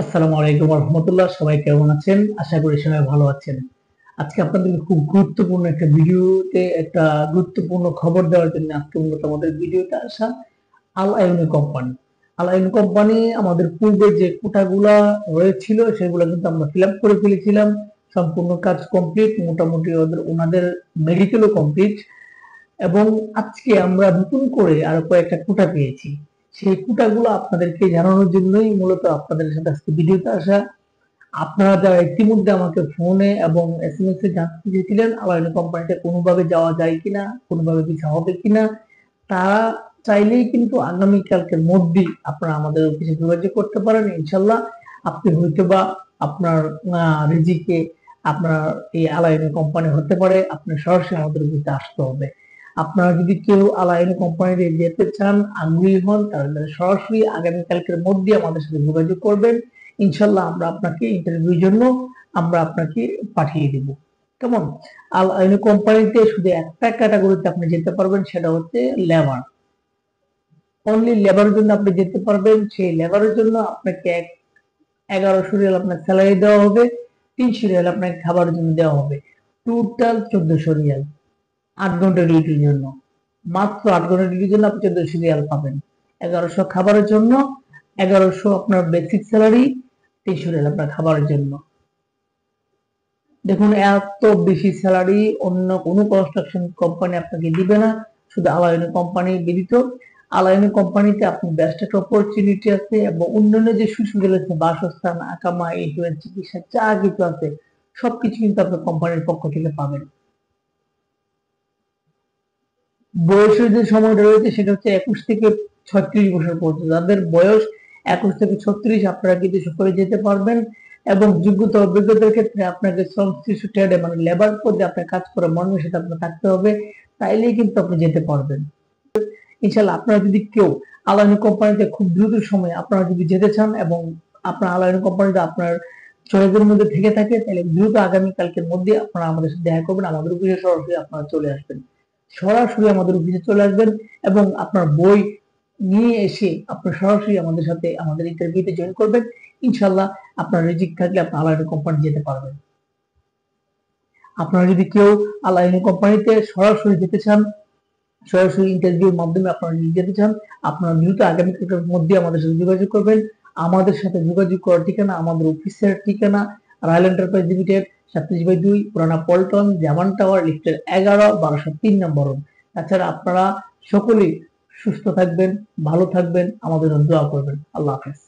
আসসালামু আলাইকুম রহমতুল্লাহ। সবাই কেমন আছেন? আশা করি সবাই ভালো আছেন। আজকে আপনাদের খুব গুরুত্বপূর্ণ একটা ভিডিওতে একটা গুরুত্বপূর্ণ খবর দেওয়ার জন্য আজকে মূলত আমাদের ভিডিওতে আসা। আল আইনি কোম্পানি, আল আইনি কোম্পানি আমাদের পূর্বে যে কোটাগুলা রয়েছিল সেগুলো কিন্তু আমরা ফিল আপ করে ফেলেছিলাম। সম্পূর্ণ কাজ কমপ্লিট, মোটামুটি ওনাদের মেডিকেলও কমপ্লিট। এবং আজকে আমরা নতুন করে আরো কয়েকটা কোটা পেয়েছি। সেই কোটাগুলো আপনাদেরকে জানানোর জন্যই মূলত আপনাদের সাথে আজকে ভিডিওতে আসা। আপনারা যারা ইতিমধ্যে আমাকে ফোনে এবং এসএমএস এ জানতে চেয়েছিলেন আলাদা কোম্পানিতে কোনোভাবে যাওয়া যায় কিনা, কোনোভাবে কিছু হবে কিনা, তারা চাইলেই কিন্তু আগামীকালকের মধ্যেই আপনারা আমাদের অফিসে যোগাযোগ করতে পারেন। ইনশাল্লাহ আপনি হয়তো বা আপনার রিজিকে আপনার এই আলাইন কোম্পানি হতে পারে, আপনি সরাসরি আমাদের অফিসে আসতে হবে। আপনারা যদি কেউ আলাইন কোম্পানিতে যেতে চান, আগ্রহী হন, তাহলে সরাসরি আগামীকালকের মধ্যে আমাদের সাথে যোগাযোগ করবেন। ইনশাল্লাহ আমরা আপনাকে ইন্টারভিউর জন্য আমরা আপনাকে পাঠিয়ে দিব। কেমন? আল আইন কোম্পানিতে শুধু একটা ক্যাটাগরিতে আপনি যেতে পারবেন, সেটা হচ্ছে লেবার। অনলি লেবারের জন্য আপনি যেতে পারবেন। সেই লেবারের জন্য আপনাকে 1100 রিয়াল আপনার স্যালারি দেওয়া হবে, 300 রিয়াল আপনাকে খাবারের জন্য দেওয়া হবে। টোটাল 1400 রিয়াল 8 ঘন্টা ডিউটির জন্য। মাত্র 8 ঘন্টা ডিউটির জন্য আপনি 1400 রিয়াল পাবেন। 1100 খাবারের জন্য, 1100 আপনার বেসিক স্যালারি, 300 রিয়াল আপনার খাবারের জন্য। দেখুন, এত বেশি স্যালারি অন্য কোনো কনস্ট্রাকশন কোম্পানি আপনাকে দিবে না, শুধু আলায়নি কোম্পানি ব্যতীত। আলায়নি কোম্পানিতে আপনি বেস্ট একটা অপরচুনিটি আছে এবং অন্যান্য যে সুযোগ আছে, বাসস্থান, আকামা, ইন্স্যুরেন্স, চিকিৎসা যা কিছু আছে সবকিছু কিন্তু আপনি কোম্পানির পক্ষ থেকে পাবেন। বয়সের যে সময়টা রয়েছে সেটা হচ্ছে 21 থেকে 36 বছর পর্যন্ত। যাদের বয়স 21 থেকে 36 আপনারা কিন্তু সকলে যেতে পারবেন। এবং যোগ্যতা অভিজ্ঞতার ক্ষেত্রে আপনাকে সংশ্লিষ্ট ট্রেডে মানে লেবার পদে আপনার কাজ করে মনের সাথে আপনার থাকতে হবে, তাইলেই কিন্তু আপনি যেতে পারবেন। ইনশাল্লাহ আপনারা যদি কেউ আলাইন কোম্পানিতে খুব দ্রুত সময়ে আপনারা যদি যেতে চান এবং আপনার আলাইন কোম্পানিতে আপনার চয়েসের মধ্যে থেকে থাকে, তাহলে দ্রুত আগামী কালকের মধ্যে আপনারা আমাদের সাথে দেখা করবেন। আমাদের অফিসে সরাসরি আপনারা চলে আসবেন, সরাসরি আমাদের অফিসে চলে আসবেন এবং আপনার বই নিয়ে এসে আপনার সরাসরি আমাদের সাথে আমাদের ইন্টারভিউতে জয়েন করবেন। ইনশাল্লাহ আপনার রিজিক থাকলে আপনি আলাইন কোম্পানি যেতে পারবেন। আপনারা যদি কেউ আলাইন কোম্পানিতে সরাসরি যেতে চান, সরাসরি ইন্টারভিউর মাধ্যমে আপনারা যদি যেতে চান, আপনারা দ্রুত আগামীকালের মধ্যে আমাদের সাথে যোগাযোগ করবেন। আমাদের সাথে যোগাযোগ করার ঠিকানা, আমাদের অফিসের ঠিকানা রয়্যাল এন্টারপ্রাইজ লিমিটেড, 37/2 পুরানা পল্টন, জামান টাওয়ার, লিফটের 11, 1203 নম্বর রুম। তাছাড়া আপনারা সকলেই সুস্থ থাকবেন, ভালো থাকবেন, আমাদের জন্য দোয়া করবেন। আল্লাহ হাফেজ।